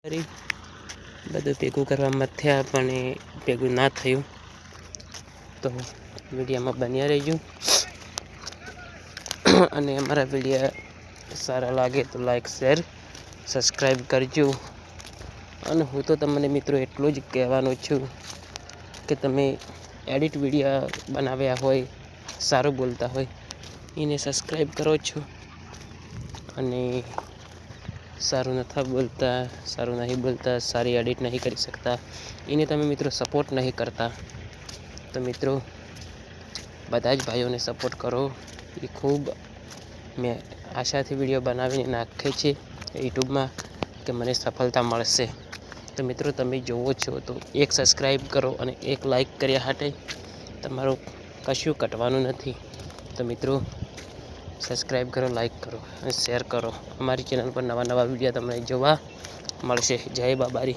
બધું ભેગું કરવામાં થયા પણ એ ભેગું ના થયું, તો વિડીયોમાં બન્યા રહેજો. અને અમારા વિડીયો સારા લાગે તો લાઈક, શેર, સબસ્ક્રાઈબ કરજો. અને હું તો તમને મિત્રો એટલું જ કહેવાનો છું કે તમે એડિટ વિડીયો બનાવ્યા હોય, સારું બોલતા હોય એને સબસ્ક્રાઈબ કરો છો, અને સારું નહીં બોલતા, સારી એડિટ નહીં કરી શકતા એને તમે મિત્રો સપોર્ટ નહીં કરતા. તો મિત્રો બધા જ ભાઈઓને સપોર્ટ કરો. એ ખૂબ મેં આશાથી વિડીયો બનાવીને નાખે છે યુટ્યુબમાં કે મને સફળતા મળશે. તો મિત્રો તમે જોવો છો તો એક સબસ્ક્રાઈબ કરો અને એક લાઈક કર્યા હાટે તમારું કશું કટવાનું નથી. તો મિત્રો સબસ્ક્રાઈબ કરો, લાઈક કરો અને શેર કરો. અમારી ચેનલ પર નવા વિડીયો તમને જોવા મળશે. જય બાબારી.